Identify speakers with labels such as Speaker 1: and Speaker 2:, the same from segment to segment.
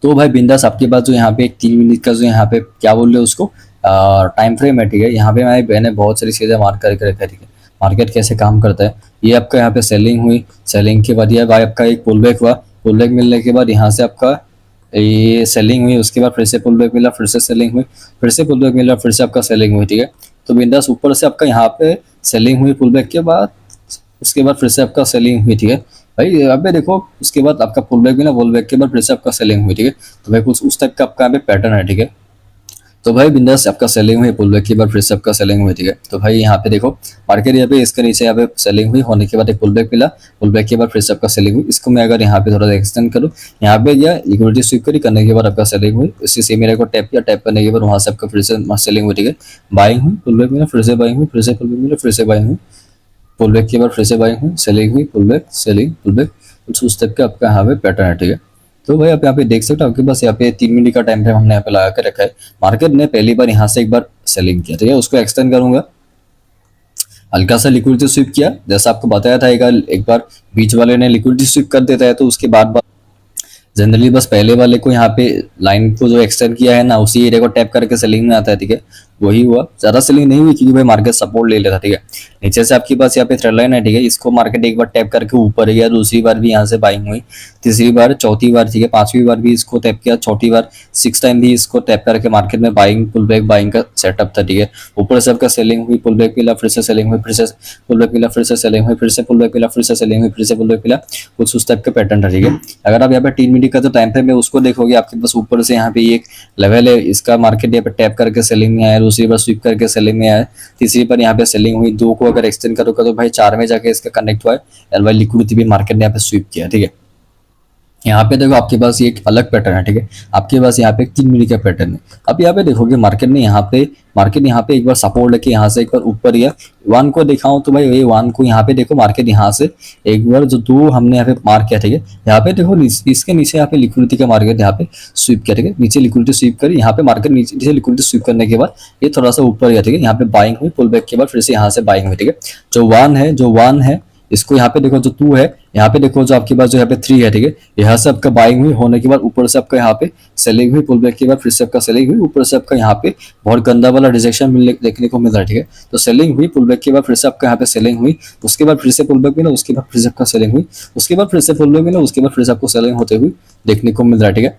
Speaker 1: तो भाई बिंदास आपके पास जो यहाँ पे एक 3 मिनट का जो यहाँ पे क्या बोल रहे हैं उसको टाइम फ्रेम है, ठीक है। यहाँ पे मैंने बहुत सारी चीज़ें मार्क करके रखा है, ठीक है। मार्केट कैसे काम करता है, ये आपका यहाँ पे सेलिंग हुई, सेलिंग के बाद ये भाई आपका एक पुल बैक हुआ, पुल बैक मिलने के बाद यहाँ से आपका ये सेलिंग हुई, उसके बाद फिर से पुल बैक मिला, फिर से सेलिंग हुई, फिर से पुल बैक मिला, फिर से आपका सेलिंग हुई, ठीक है। तो बिंदास ऊपर से आपका यहाँ पे सेलिंग हुई पुल बैक के बाद, उसके बाद फिर से आपका सेलिंग हुई, ठीक है। भाई अबे देखो, उसके बाद आपका पुल बैक मिला, पुल बैक के बाद फिर से आपका सेलिंग हुई, ठीक है। तो भाई कुछ उस टाइप का आपका यहाँ पे पैटर्न है, ठीक है। तो भाई बिंदास आपका सेलिंग हुई, पुल बैक के बाद फिर से आपका सेलिंग हुई, ठीक है। तो भाई यहाँ पे देखो, मार्केट यहाँ पे इसके नीचे यहाँ पे सेलिंग हुई, होने के बाद एक पुल बैक मिला, पुल बैक के बाद फिर से आपका सेलिंग हुई। इसको मैं अगर यहाँ पे थोड़ा सा एक्सटेंड करूँ, यहाँ पे या लिक्विडिटी स्वीप करी, करने के बाद आपका सेलिंग हुई, इसी से मेरे को टैप किया, टैप करने के बाद वहाँ से आपका फिर से सेलिंग हुई, ठीक है। बाइंग हुई, पुल बैक मिला, फिर से बाइंग हुई, फिर से पुल बैक मिला, फिर से बाइंग हुई, पुल बैक के बाद फिर से बाइंग हुई, सेलिंग हुई, pull back, selling, pull back, कुछ उस टाइप का आपका यहाँ पे पैटर्न है, ठीक है। तो भाई आप यहाँ पे देख सकते हो, आपके पास यहाँ पे 3 मिनट का टाइम फ्रेम हमने यहाँ पे लगा के रखा है। मार्केट ने पहली बार यहाँ से एक बार सेलिंग किया, ठीक है। उसको एक्सटेंड करूंगा, हल्का सा लिक्विडिटी स्वीप किया, जैसा आपको बताया था एक बार बीच वाले ने लिक्विडिटी स्वीप कर देता है, तो उसके बाद जनरली बस पहले वाले को यहाँ पे लाइन को जो एक्सटेंड किया है ना, उसी एरिया को टैप करके सेलिंग में आता है, ठीक है। वही हुआ, ज्यादा सेलिंग नहीं हुई क्योंकि भाई मार्केट सपोर्ट ले लेता, ठीक है। नीचे से आपके पास यहाँ पे थ्रेड लाइन है, ठीक है। इसको मार्केट एक बार टैप करके ऊपर गया, दूसरी बार भी यहाँ से बाइंग हुई, तीसरी बार, चौथी बार, ठीक है, पांचवी बार भी इसको टैप किया, चौथी बार, 6 टाइम भी इसको टैप करके मार्केट में बाइंग, पुल बैक बाइंग का सेटअप था, ठीक है। ऊपर से आपका सेलिंग हुई, पुल बैक मिला, फिर से सेलिंग हुई, फिर से पुल बैक मिला, फिर से सेलिंग हुई, फिर से पुल बैक मिला, फिर से सेलिंग हुई, फिर से पुल बैक मिला, कुछ उस टाइप का पैटर्न था, ठीक है। अगर आप यहाँ पे 3 मिनट का जो टाइम फ्रेम है उसको देखोगे, आपके पास ऊपर से यहाँ पे एक लेवल है, इसका मार्केट यहाँ पे टैप करके सेलिंग में आया, दूसरी बार स्वीप करके सेलिंग में आया, तीसरी बार यहाँ पे सेलिंग हुई, दो को अगर एक्सटेंड करोगे तो भाई 4 में जाके इसका कनेक्ट हुआ है, और भाई लिक्विडिटी भी मार्केट ने यहाँ पे स्वीप किया, ठीक है। यहाँ पे देखो आपके पास ये एक अलग पैटर्न है, ठीक है। आपके पास यहाँ पे एक 3 मिनट का पैटर्न है। अब यहाँ पे देखोगे मार्केट यहाँ पे एक बार सपोर्ट लेके यहाँ से एक बार ऊपर गया, वन को दिखाऊं तो भाई ये वन को यहाँ पे देखो, मार्केट यहाँ से एक बार जो दो हमने यहाँ पे मार्क किया, ठीक है। यहाँ पे देखो इसके नीचे यहाँ पे लिक्विडिटी का मार्केट यहाँ पे स्वीप किया, ठीक है। नीचे लिक्विडिटी स्वीप करी, यहाँ पे मार्केट नीचे लिक्विडिटी स्वीप करने के बाद ये थोड़ा सा ऊपर गया, ठीक है। यहाँ पे बाइंग हुई, पुल बैक के बाद फिर से यहाँ से बाइंग हुई, ठीक है। जो वन है इसको यहाँ पे देखो, जो 2 है यहाँ पे देखो, जो आपके पास जो यहाँ पे 3 है, ठीक है। यहाँ से आपका बाइंग हुई, होने के बाद ऊपर से आपका यहाँ पे सेलिंग हुई, पुल बैक के बाद फिर से आपका सेलिंग हुई, ऊपर से आपका यहाँ पे बहुत गंदा वाला रिजेक्शन देखने को मिल रहा है, ठीक है। तो सेलिंग हुई, पुल बैक के बाद फिर से आपका यहाँ पे सेलिंग हुई, उसके बाद फिर से पुल बैक मिला, उसके बाद फिर से आपका सेलिंग हुई, उसके बाद फिर से पुल बैक मिला, उसके बाद फिर से आपको सेलिंग होते हुए देखने को मिल रहा है, ठीक है।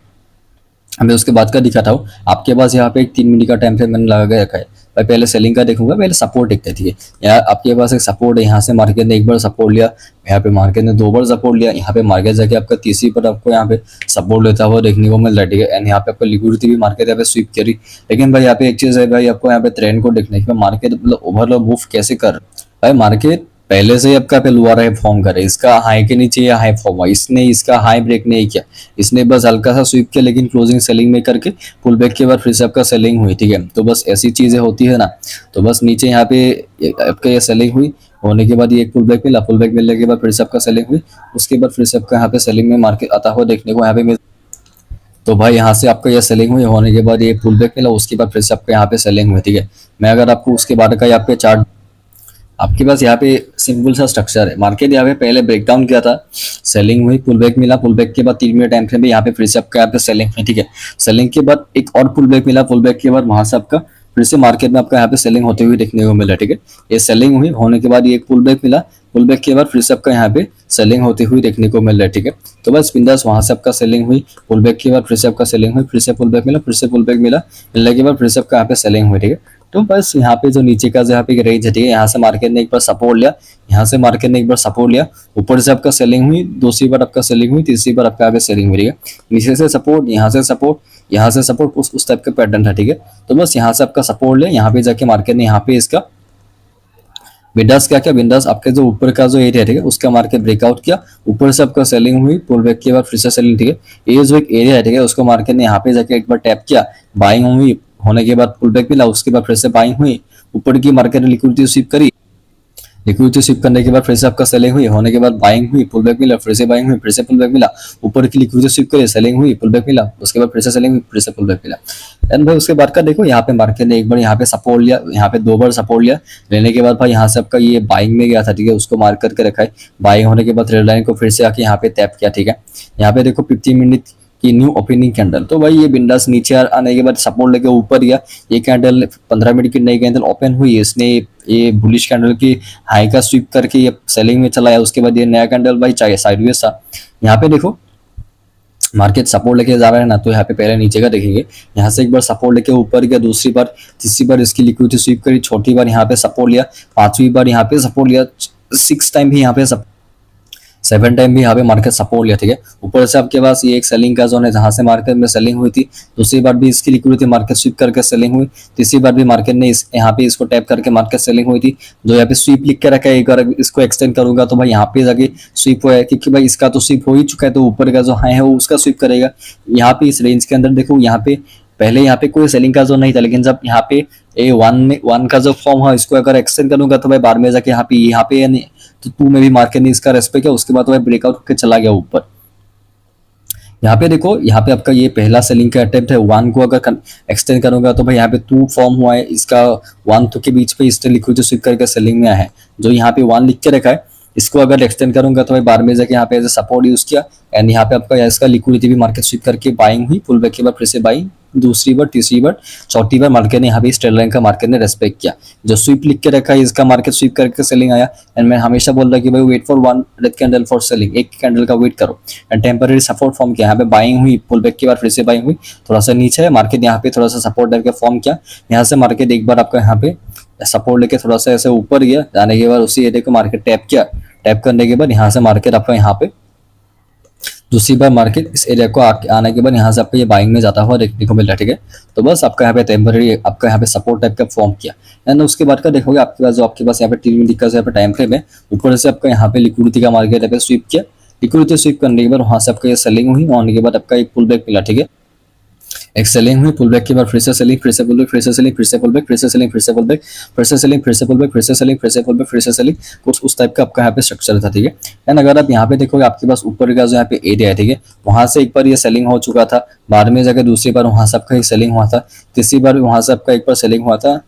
Speaker 1: हमें उसके बाद का दिखाता हूँ। आपके पास यहाँ पे एक 3 मिनट का टाइम फ्रेम मैंने लगा के रखा है। मैं पहले सेलिंग का देखूंगा, पहले सपोर्ट देखते हैं, ठीक है। यहाँ आपके पास एक सपोर्ट है, यहाँ से मार्केट ने एक बार सपोर्ट लिया, यहाँ पे मार्केट ने 2 बार सपोर्ट लिया, यहाँ पे मार्केट जाके आपका तीसरी पर आपको यहाँ पे सपोर्ट लेता हुआ देखने को मिल रहा है, ठीक है। एंड यहाँ पे आपको लिक्विडिटी भी मार्केट यहाँ पे स्वीप करी। लेकिन भाई यहाँ पे एक चीज है भाई, आपको यहाँ पे ट्रेंड को देखने के मार्केट मतलब ओवरऑल मूव कैसे कर रहा है। भाई मार्केट पहले से ही आपका पे लोअर हाई फॉर्म करे, इसका हाई के नीचे या हाई फॉर्म हुआ, इसने इसका हाई ब्रेक नहीं किया, इसने बस हल्का सा स्वीप किया, लेकिन क्लोजिंग सेलिंग में करके पुल बैक के बाद फिर से आपका सेलिंग हुई, ठीक है। तो बस ऐसी चीजें होती है ना। तो बस नीचे यहाँ पे आपका ये सेलिंग हुई, होने के बाद ये एक पुल बैक मिला, पुल बैक मिलने के बाद फिर से आपका सेलिंग हुई, उसके बाद फिर से आपका यहाँ पे सेलिंग में मार्केट आता हुआ देखने को यहाँ पे मिल। तो भाई यहाँ से आपका ये सेलिंग हुई, होने के बाद ये पुल बैक मिला, उसके बाद फिर से आपका यहाँ पे सेलिंग हुई, ठीक है। मैं अगर आपको उसके बाद का यहाँ पे चार्ट, आपके पास यहाँ पे सिंपल सा स्ट्रक्चर है। मार्केट यहाँ पे पहले ब्रेकडाउन किया था, सेलिंग हुई, पुल बैक मिला, पुल बैक के बाद 3 मिनट टाइम फ्रेम में यहाँ पे फिर से आपका यहाँ पे सेलिंग हुई, ठीक है। सेलिंग के बाद एक और पुल बैक मिला, पुल बैक के बाद वहां से आपका फिर से मार्केट में आपका यहाँ पे सेलिंग होते हुए देखने को मिला, ठीक है। ये सेलिंग हुई, होने के बाद ये एक पुल बैक मिला, पुल बैक के बाद फिर से आपका यहाँ पे सेलिंग होती हुई देखने को मिल रहा है, ठीक है। तो बस बिंदास वहां से आपका सेलिंग हुई, पुल बैक के बाद फिर से आपका सेलिंग हुई, फिर से पुल बैक मिला, फिर से पुल बैक मिला, मिलने के बाद फिर से आपका यहाँ पे सेलिंग हुई, ठीक है। तो बस यहाँ पे जो नीचे का जो यहाँ पे रेंज है, ठीक है, यहाँ से मार्केट ने एक बार सपोर्ट लिया, यहाँ से मार्केट ने एक बार सपोर्ट लिया, ऊपर से आपका सेलिंग हुई, दूसरी बार आपका सेलिंग हुई, तीसरी बार आपका यहाँ पे सेलिंग हुई, ठीक है। नीचे से सपोर्ट, यहाँ से सपोर्ट, यहाँ से सपोर्ट, उस टाइप का पैटर्न था, ठीक है। तो बस यहाँ से आपका सपोर्ट ले, यहाँ पे जाके मार्केट ने यहाँ पे इसका बिंदास क्या बिंदास आपके जो ऊपर का जो एरिया, ठीक है, उसका मार्केट ब्रेकआउट किया, ऊपर से आपका सेलिंग हुई, पुल बैक के बाद फिर से सेलिंग, ठीक है। ये जो एक एरिया है, ठीक है, उसको मार्केट ने यहाँ पे जाके एक बार टैप किया, बाइंग हुई, होने के बाद पुल बैक मिला, उसके बाद फिर से बाइंग हुई, ऊपर की मार्केट ने लिक्विडिटी स्वीप करी, लिक्विडिटी स्वीप करने के बाद फिर से आपका सेलिंग हुई, होने के बाद बाइंग हुई, पुल बैक मिला, फिर से बाइंग हुई, फिर से पुल बैक मिला, ऊपर की लिक्विडिटी स्वीप करी, सेलिंग हुई, पुल बैक मिला, उसके बाद फिर से सेलिंग हुई, फिर से पुल बैक मिला। एंड भाई उसके बाद का देखो, यहाँ पे मार्केट ने एक बार यहाँ पे सपोर्ट लिया, यहाँ पे 2 बार सपोर्ट लिया, लेने के बाद भाई यहाँ से आपका ये बाइंग में गया था, ठीक है, उसको मार्क करके रखा है। बाइंग होने के बाद रेड लाइन को फिर से आके यहाँ पे टैप किया, ठीक है। यहाँ पे देखो 15 मिनट कि न्यू ओपनिंग कैंडल। तो भाई ये बिंदास नीचे आने के बाद सपोर्ट लेके ऊपर गया, ये कैंडल 15 मिनट की नई कैंडल ओपन हुई, इसने ये बुलिश कैंडल की हाई का स्वीप करके ये सेलिंग में चला है। उसके बाद ये नया कैंडल भाई चाहिए साइडवेज था। यहाँ पे देखो मार्केट सपोर्ट लेके जा रहा है ना, तो यहाँ पे पहले नीचे का देखेंगे, यहाँ से एक बार सपोर्ट लेके ऊपर गया, दूसरी बार तीसरी बार इसकी लिक्विडिटी स्वीप करी, चौथी बार यहाँ पे सपोर्ट लिया, पांचवी बार यहाँ पे सपोर्ट लिया, 6 टाइम भी यहाँ पे 7 टाइम भी यहाँ पे मार्केट सपोर्ट लिया, ठीक है। ऊपर से आपके पास ये एक सेलिंग का जोन है जहां से मार्केट में सेलिंग हुई थी, दूसरी बार भी इसकी लिक्विडिटी मार्केट स्वीप करके सेलिंग हुई, तीसरी बार भी मार्केट ने यहाँ पे इसको टैप करके मार्केट सेलिंग हुई थी। जो यहाँ पे स्वीप लिख के रखा है, एक बार इसको एक्सटेंड करूंगा तो भाई यहाँ पे जाके स्वीप हुआ है, क्योंकि भाई इसका तो स्वीप हो ही चुका है, तो ऊपर का जो हाई है वो उसका स्वीप करेगा। यहाँ पे इस रेंज के अंदर देखो, यहाँ पे पहले यहाँ पे कोई सेलिंग का जोन नहीं था, लेकिन जब यहाँ पे ए वन का जो फॉर्म है इसको अगर एक्सटेंड करूंगा तो भाई बाद में जाके यहाँ पे यानी तो 2 में भी मार्केट ने इसका रेस्पेक्ट किया, उसके बाद तो भाई ब्रेकआउट होकर चला गया ऊपर। यहाँ पे देखो, यहाँ पे आपका ये पहला सेलिंग का अटेम्प्ट है, 1 को अगर एक्सटेंड करूंगा तो भाई यहाँ पे 2 फॉर्म हुआ है, इसका 1 2 के बीच पे इसने लिक्विडिटी स्वीप करके सेलिंग में आया है। जो यहाँ पे 1 लिख के रखा है, इसको अगर एक्सटेंड करूंगा तो भाई बाद में जाके यहाँ पे एज ए सपोर्ट यूज किया, एंड यहाँ पे आपका इसका लिक्विडिटी भी मार्केट स्वीप करके बाइंग हुई, पुल बैक के बाद फिर से बाइंग, दूसरी बार, तीसरी बार, चौथी बार मार्केट ने यहाँ पे ट्रेड लाइन का मार्केट ने रेस्पेक्ट किया। जो स्वीप लिख के रखा है इसका मार्केट स्वीप करके सेलिंग आया, एंड मैं हमेशा बोल रहा कि भाई wait for 1 red candle for selling, एक कैंडल का वेट करो, एंड टेम्पररी सपोर्ट फॉर्म किया, यहाँ पे बाइंग हुई, पुल बैक के बाद फिर से बाइंग हुई, थोड़ा सा नीचे है मार्केट, यहाँ पे थोड़ा सा सपोर्ट लेके फॉर्म किया, यहाँ से मार्केट एक बार आपका यहाँ पे सपोर्ट लेके थोड़ा सा ऐसे ऊपर गया, जाने के बाद उसी एरिया को मार्केट टैप किया, टैप करने के बाद यहाँ से मार्केट आपका यहाँ पे दूसरी बार मार्केट इस एरिया को आने के बाद यहाँ से आपको ये बाइंग में जाता हुआ देखने को मिल रहा है, ठीक है। तो बस आपका यहाँ पे टेम्पररी आपका यहाँ पे सपोर्ट टाइप का फॉर्म किया, एंड उसके बाद का देखोगे आपके पास जो आपके पास यहाँ पे 3 मिनट का यहाँ पे टाइम फ्रेम है, ऊपर से आपका यहाँ पे लिक्विडिटी का मार्केट यहाँ पे स्वीप किया, लिक्विडिटी स्वीप करने के बाद वहां से आपका ये सेलिंग हुई, होने के बाद आपका एक पुल बैक मिला, ठीक है। एक सेलिंग हुई, पुल बैक के बाद फिर से सेलिंग, फिर से पुल बैक, फिर से सेलिंग, फिर से पुल बैक, फिर से सेलिंग, फिर से पुल बैक, फिर से सेलिंग, फिर से पुल बैक, फिर से सेलिंग, फिर से पुल बैक, फिर से सेलिंग, कुछ उस टाइप का आपका यहाँ पे स्ट्रक्चर था, ठीक है। एंड अगर आप यहाँ पे देखोगे आपके पास ऊपर का जो यहाँ पे एरिया है, ठीक है, वहां से एक बार ये सेलिंग हो चुका था, बाद में जाकर दूसरी बार वहां से आपका एक सेलिंग हुआ था, तीसरी बार वहां से आपका एक बार सेलिंग हुआ था,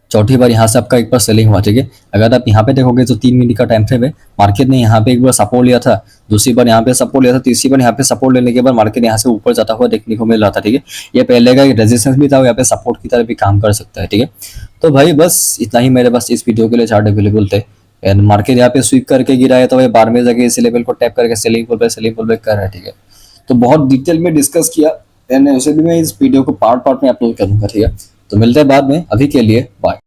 Speaker 1: चौथी बार यहाँ से आपका एक बार सेलिंग हुआ, ठीक है। अगर आप यहाँ पे देखोगे तो 3 मिनट का टाइम फ्रेम है, मार्केट ने यहाँ पे एक बार सपोर्ट लिया था, दूसरी बार यहाँ पे सपोर्ट लिया था, तीसरी बार यहाँ पे सपोर्ट लेने के बाद मार्केट यहाँ से ऊपर जाता हुआ देखने को मिल रहा था, ठीक है। ये पहले का रेजिस्टेंस भी था, यहाँ पे सपोर्ट की तरह भी काम कर सकता है, ठीक है। तो भाई बस इतना ही मेरे पास इस वीडियो के लिए चार्ट अवेलेबल थे, एंड मार्केट यहाँ पे स्वीप करके गिरा है, तो भाई बार में जाके इस लेवल को टैप करके सेलिंग पुल बैक कर रहा है, ठीक है। तो बहुत डिटेल में डिस्कस किया, एंड उसे भी मैं इस वीडियो को पार्ट में अपलोड करूंगा, ठीक है। तो मिलते हैं बाद में, अभी के लिए बाय।